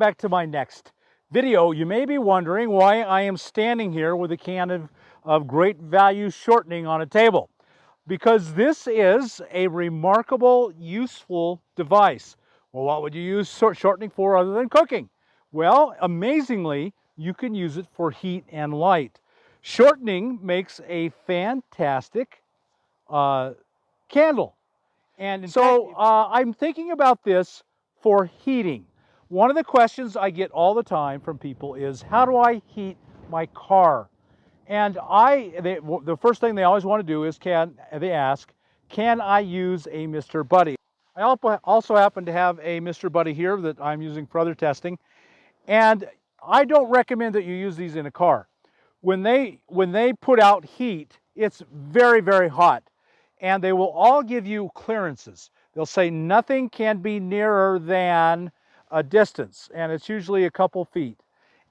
Back to my next video. You may be wondering why I am standing here with a can of Great Value shortening on a table. Because this is a remarkable, useful device. Well, what would you use shortening for other than cooking? Well, amazingly, you can use it for heat and light. Shortening makes a fantastic candle. And so I'm thinking about this for heating. One of the questions I get all the time from people is, how do I heat my car? And the first thing they always want to do is, they ask, can I use a Mr. Buddy? I also happen to have a Mr. Buddy here that I'm using for other testing. And I don't recommend that you use these in a car. When they put out heat, it's very, very hot. And they will all give you clearances. They'll say nothing can be nearer than a distance, and it's usually a couple feet.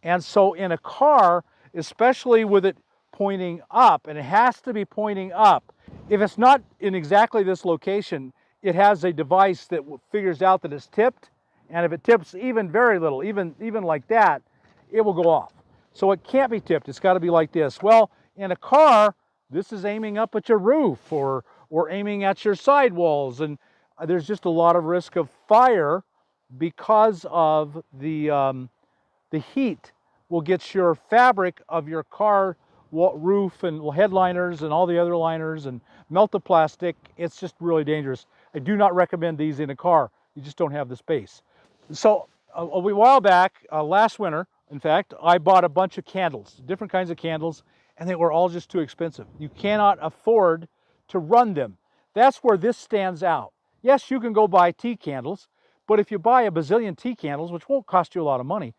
And so in a car, especially with it pointing up, and it has to be pointing up, if it's not in exactly this location, it has a device that figures out that it's tipped, and if it tips even very little, even like that, it will go off. So it can't be tipped, it's got to be like this. Well, in a car, this is aiming up at your roof or aiming at your sidewalls, and there's just a lot of risk of fire because of the heat will get your fabric of your car roof and headliners and all the other liners and melt the plastic. It's just really dangerous. I do not recommend these in a car. You just don't have the space. So a while back, last winter, in fact, I bought a bunch of candles, different kinds of candles, and they were all just too expensive. You cannot afford to run them. That's where this stands out. Yes, you can go buy tea candles, but if you buy a bazillion tea candles, which won't cost you a lot of money,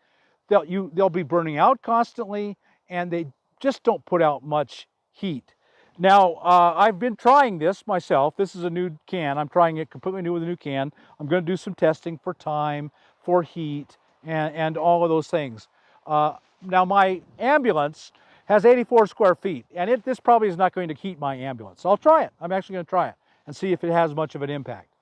they'll be burning out constantly, and they just don't put out much heat. Now, I've been trying this myself. This is a new can. I'm trying it completely new with a new can. I'm going to do some testing for time, for heat, and all of those things. Now, my ambulance has 84 square feet, and this probably is not going to heat my ambulance. So I'll try it. I'm actually going to try it and see if it has much of an impact.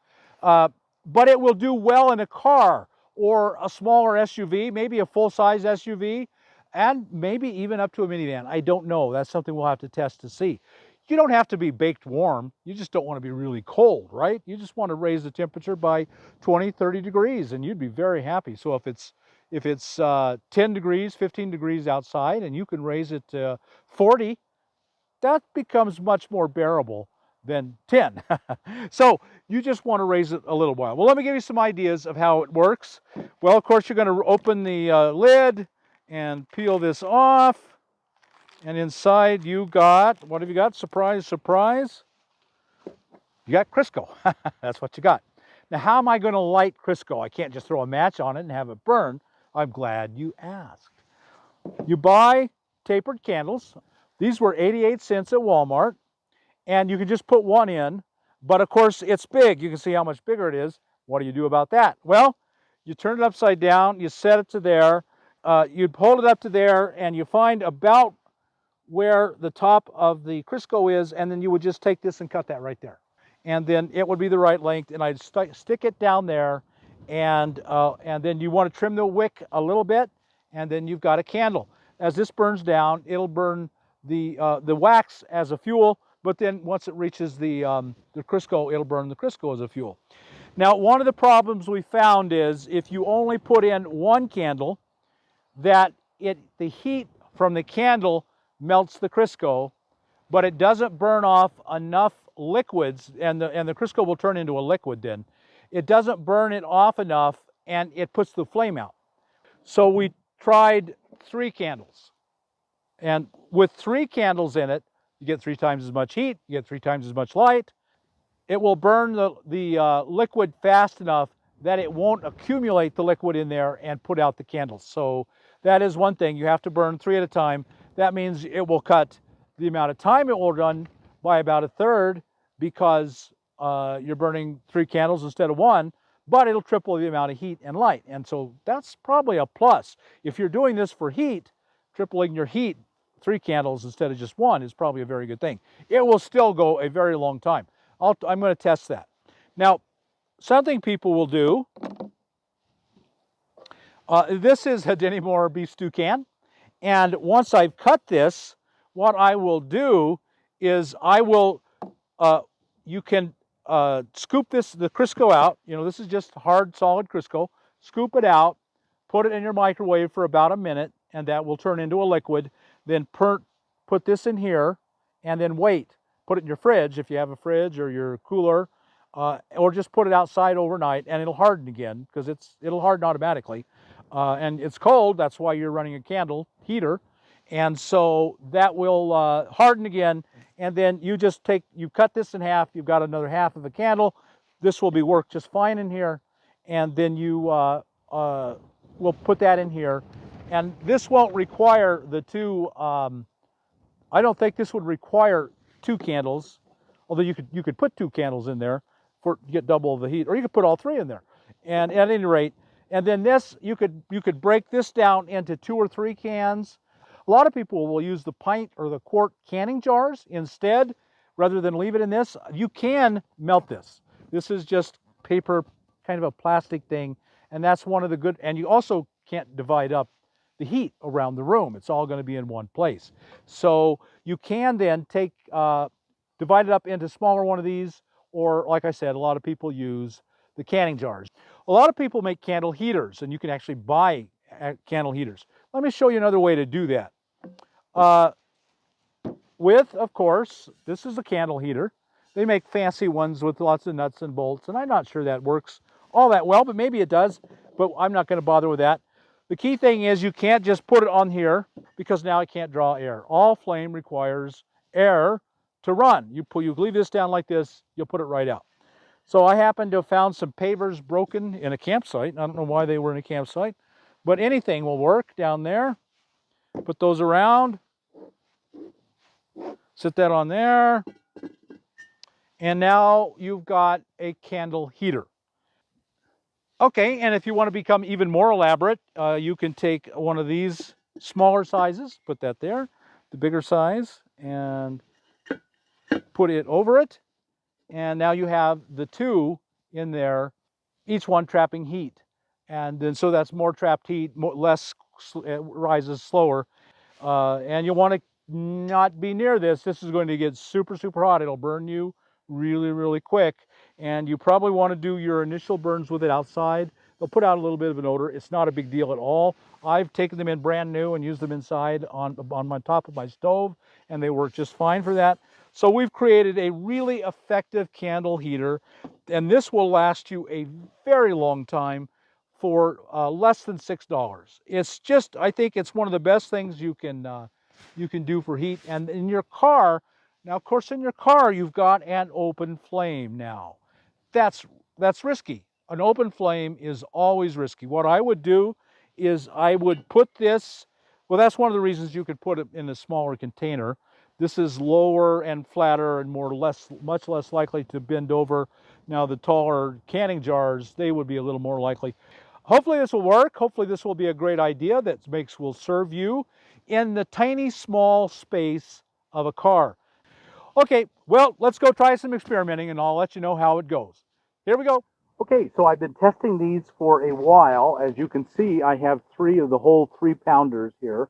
But it will do well in a car or a smaller SUV, maybe a full-size SUV, and maybe even up to a minivan. I don't know. That's something we'll have to test to see. You don't have to be baked warm. You just don't want to be really cold, right? You just want to raise the temperature by 20, 30 degrees, and you'd be very happy. So if it's 10 degrees, 15 degrees outside, and you can raise it to 40, that becomes much more bearable than 10. So you just want to raise it a little while. Well, let me give you some ideas of how it works. Well, of course, you're going to open the lid and peel this off. And inside you got, what have you got? Surprise, surprise. You got Crisco. That's what you got. Now, how am I going to light Crisco? I can't just throw a match on it and have it burn. I'm glad you asked. You buy tapered candles. These were 88 cents at Walmart. And you can just put one in, but of course it's big. You can see how much bigger it is. What do you do about that? Well, you turn it upside down, you set it to there, you hold it up to there, and you find about where the top of the Crisco is, and then you would just take this and cut that right there. And then it would be the right length, and I'd stick it down there, and then you want to trim the wick a little bit, and then you've got a candle. As this burns down, it'll burn the wax as a fuel, but then once it reaches the Crisco, it'll burn the Crisco as a fuel. Now, one of the problems we found is if you only put in one candle, that the heat from the candle melts the Crisco, but it doesn't burn off enough liquids, and the Crisco will turn into a liquid then. It doesn't burn it off enough, and it puts the flame out. So we tried 3 candles, and with 3 candles in it, you get 3 times as much heat, you get 3 times as much light. It will burn the liquid fast enough that it won't accumulate the liquid in there and put out the candles. So that is one thing. You have to burn 3 at a time. That means it will cut the amount of time it will run by about 1/3 because you're burning 3 candles instead of 1, but it'll triple the amount of heat and light. And so that's probably a plus. If you're doing this for heat, tripling your heat, 3 candles instead of just 1 is probably a very good thing. It will still go a very long time. I'm going to test that. Now, something people will do, This is a Denny Moore beef stew can. And once I've cut this, what I will do is I will, you can scoop the Crisco out. You know, this is just hard, solid Crisco. Scoop it out, put it in your microwave for about a minute, and that will turn into a liquid. Then put this in here, and then wait. Put it in your fridge if you have a fridge or your cooler, or just put it outside overnight, and it'll harden again because it'll harden automatically. And it's cold, that's why you're running a candle heater. And so that will harden again. And then you cut this in half, you've got another half of a candle. This will work just fine in here. And then you will put that in here. And this won't require the two, I don't think this would require two candles, although you could put two candles in there to get double the heat, or you could put all three in there. And at any rate, and then this, you could break this down into 2 or 3 cans. A lot of people will use the pint or the quart canning jars instead, rather than leave it in this. You can melt this. This is just paper, kind of a plastic thing, and that's one of the good, and you also can't divide up the heat around the room. It's all going to be in one place. So you can then divide it up into smaller one of these, or like I said, a lot of people use the canning jars. A lot of people make candle heaters, and you can actually buy candle heaters. Let me show you another way to do that. Of course, this is a candle heater. They make fancy ones with lots of nuts and bolts, and I'm not sure that works all that well, but maybe it does, but I'm not going to bother with that. The key thing is you can't just put it on here because now it can't draw air. All flame requires air to run. You leave this down like this, you'll put it right out. So I happen to have found some pavers broken in a campsite. I don't know why they were in a campsite, but anything will work down there. Put those around, sit that on there, and now you've got a candle heater. Okay, and if you want to become even more elaborate, you can take one of these smaller sizes, put that there, the bigger size, and put it over it. And now you have the two in there, each one trapping heat. And then so that's more trapped heat, less, it rises slower. And you want to not be near this. This is going to get super, super hot. It'll burn you really, really quick. And you probably want to do your initial burns with it outside. They'll put out a little bit of an odor. It's not a big deal at all. I've taken them in brand new and used them inside on my top of my stove, and they work just fine for that. So we've created a really effective candle heater, and this will last you a very long time for less than $6. It's just, I think it's one of the best things you can do for heat. And in your car, now of course in your car you've got an open flame now. That's risky. An open flame is always risky. What I would do is I would put this, well, that's one of the reasons you could put it in a smaller container. This is lower and flatter and much less likely to bend over. Now the taller canning jars, they would be a little more likely. Hopefully this will work. Hopefully this will be a great idea that will serve you in the tiny small space of a car. Okay, well, let's go try some experimenting and I'll let you know how it goes. Here we go. Okay, so I've been testing these for a while. As you can see, I have 3 of the whole 3-pounders here.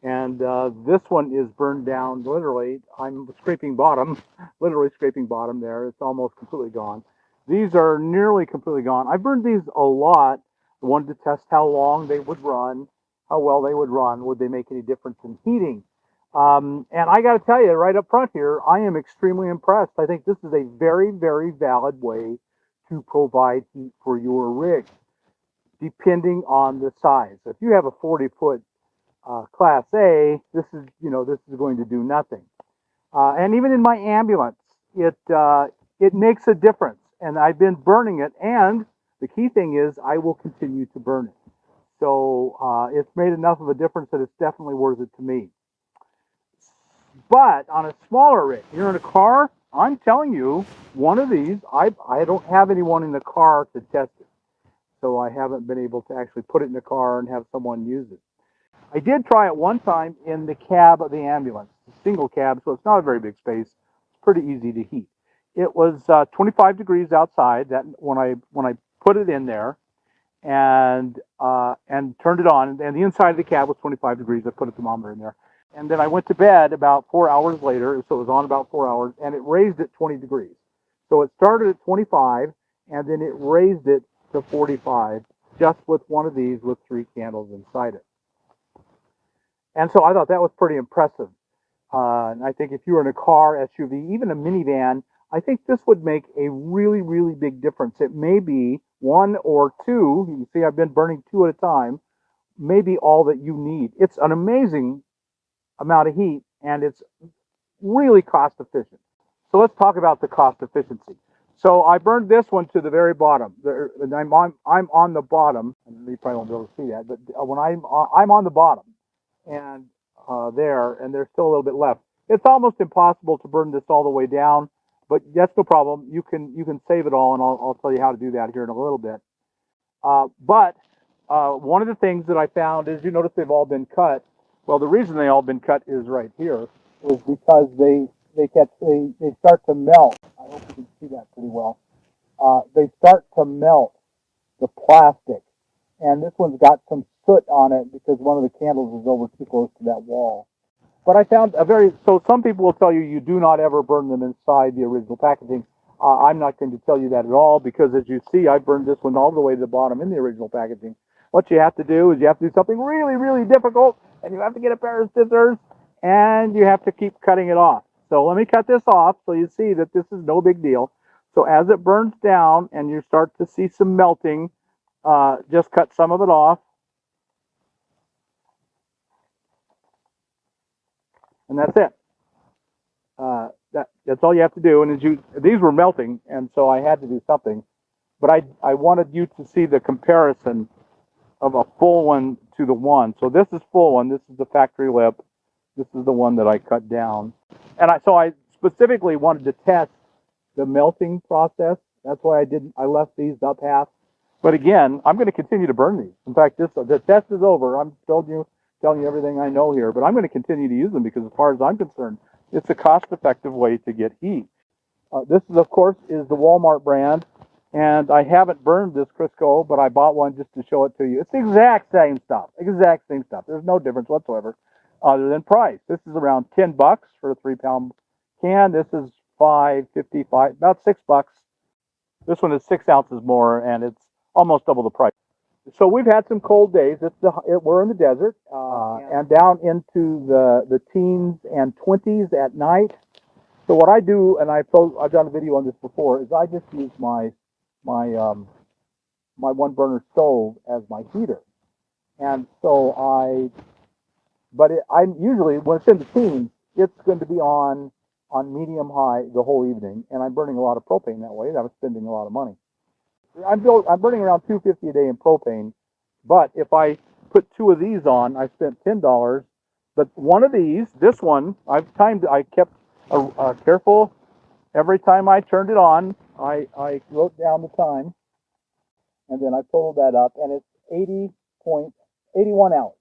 And this one is burned down literally. I'm scraping bottom, literally scraping bottom there. It's almost completely gone. These are nearly completely gone. I burned these a lot. I wanted to test how long they would run, how well they would run. Would they make any difference in heating? And I got to tell you right up front here, I am extremely impressed. I think this is a very, very valid way to provide heat for your rig, depending on the size. If you have a 40-foot Class A, this is going to do nothing. And even in my ambulance, it makes a difference. And I've been burning it. And the key thing is, I will continue to burn it. So it's made enough of a difference that it's definitely worth it to me. But on a smaller rig, you're in a car. I'm telling you, one of these, I don't have anyone in the car to test it. So I haven't been able to actually put it in the car and have someone use it. I did try it one time in the cab of the ambulance, single cab, so it's not a very big space. It's pretty easy to heat. It was 25 degrees outside that when I put it in there, and turned it on. And the inside of the cab was 25 degrees. I put a thermometer in there. And then I went to bed about 4 hours later, so it was on about 4 hours, and it raised it 20 degrees. So it started at 25, and then it raised it to 45, just with one of these with 3 candles inside it. And so I thought that was pretty impressive. And I think if you were in a car, SUV, even a minivan, I think this would make a really, really big difference. It may be 1 or 2. You can see I've been burning 2 at a time. Maybe all that you need. It's an amazing amount of heat, and it's really cost efficient. So let's talk about the cost efficiency. So I burned this one to the very bottom. I'm on the bottom, and you probably won't be able to see that, but when I'm on the bottom, and there, and there's still a little bit left. It's almost impossible to burn this all the way down, but that's no problem. You can save it all, and I'll tell you how to do that here in a little bit. But one of the things that I found is, you notice they've all been cut. Well, the reason they all been cut is right here, is because they start to melt. I hope you can see that pretty well. They start to melt the plastic, and this one's got some soot on it because one of the candles is over too close to that wall. But I found so some people will tell you do not ever burn them inside the original packaging. I'm not going to tell you that at all, because as you see, I burned this one all the way to the bottom in the original packaging. What you have to do is you have to do something really, really difficult, and you have to get a pair of scissors, and you have to keep cutting it off. So let me cut this off so you see that this is no big deal. So as it burns down and you start to see some melting, just cut some of it off. And that's it. That's all you have to do. And these were melting, and so I had to do something. But I wanted you to see the comparison of a full one to the one. So this is full one. This is the factory lip. This is the one that I cut down. And so I specifically wanted to test the melting process. That's why I left these up half. But again, I'm going to continue to burn these. In fact, the test is over. I'm telling you everything I know here, but I'm going to continue to use them because, as far as I'm concerned, it's a cost-effective way to get heat. This is, of course, is the Walmart brand, and I haven't burned this Crisco, but I bought one just to show it to you. It's the exact same stuff. Exact same stuff. There's no difference whatsoever, other than price. This is around $10 for a 3-pound can. This is $5.55, about $6. This one is 6 ounces more, and it's almost double the price. So we've had some cold days. We're in the desert, and down into the teens and 20s at night. So what I do, and I've done a video on this before, is I just use my 1-burner stove as my heater. And so I'm usually, when it's in the teens, it's going to be on medium high the whole evening, and I'm burning a lot of propane that way. I'm spending a lot of money. I'm burning around $2.50 a day in propane, but if I put 2 of these on, I spent $10. But one of these, this one, I kept careful. Every time I turned it on, I wrote down the time, and then I totaled that up, and it's 80.81 hours.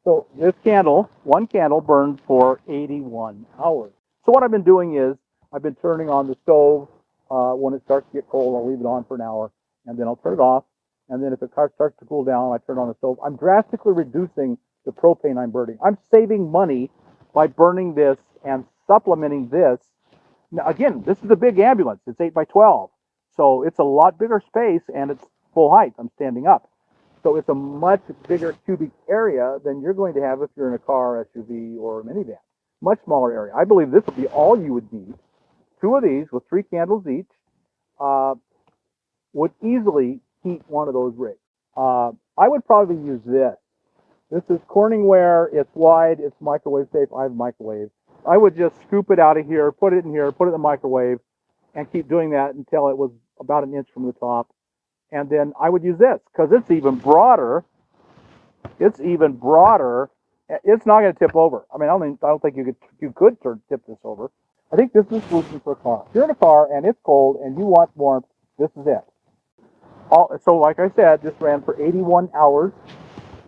So this candle, one candle, burns for 81 hours. So what I've been doing is I've been turning on the stove. When it starts to get cold, I'll leave it on for an hour, and then I'll turn it off. And then if it starts to cool down, I turn on the stove. I'm drastically reducing the propane I'm burning. I'm saving money by burning this and supplementing this. Now, again, this is a big ambulance. It's 8 by 12. So it's a lot bigger space, and it's full height. I'm standing up. So it's a much bigger cubic area than you're going to have if you're in a car, SUV, or a minivan. Much smaller area. I believe this would be all you would need. 2 of these with 3 candles each would easily heat one of those rigs. I would probably use this. This is Corningware. It's wide. It's microwave safe. I have a microwave. I would just scoop it out of here, put it in here, put it in the microwave, and keep doing that until it was about an inch from the top. And then I would use this because it's even broader. It's even broader. It's not going to tip over. I mean, I don't think you could tip this over. I think this is a solution for a car. If you're in a car and it's cold and you want warmth, this is it. So like I said, this ran for 81 hours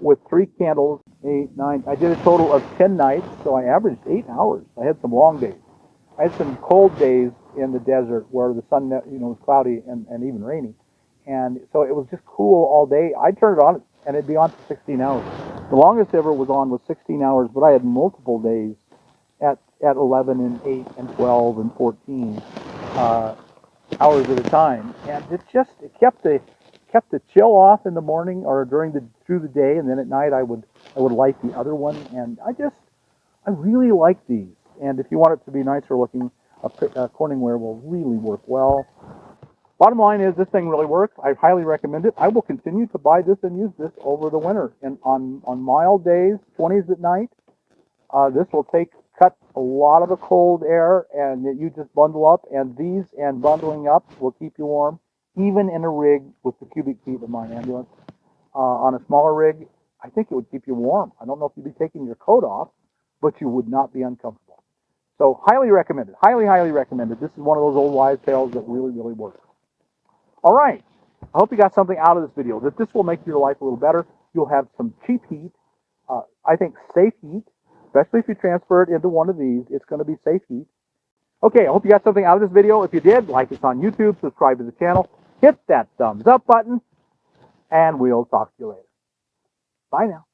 with 3 candles, 8, 9. I did a total of 10 nights, so I averaged 8 hours. I had some long days. I had some cold days in the desert where the sun, was cloudy and even rainy. and so it was just cool all day. I'd turn it on and it'd be on for 16 hours. The longest ever was on was 16 hours, but I had multiple days at 11 and 8 and 12 and 14 hours at a time, and it kept the chill off in the morning or through the day, and then at night I would light the other one, and I really like these. And if you want it to be nicer looking, a Corningware will really work well. Bottom line is, this thing really works. I highly recommend it. I will continue to buy this and use this over the winter. And on mild days, 20s at night, this will cut a lot of the cold air, and you just bundle up. And these and bundling up will keep you warm, even in a rig with the cubic feet of my ambulance. On a smaller rig, I think it would keep you warm. I don't know if you'd be taking your coat off, but you would not be uncomfortable. So highly recommended. Highly, highly recommended. This is one of those old wives' tales that really, really works. All right. I hope you got something out of this video, that this will make your life a little better. You'll have some cheap heat. I think safe heat, especially if you transfer it into one of these. It's going to be safe heat. Okay, I hope you got something out of this video. If you did, like us on YouTube, subscribe to the channel, hit that thumbs up button, and we'll talk to you later. Bye now.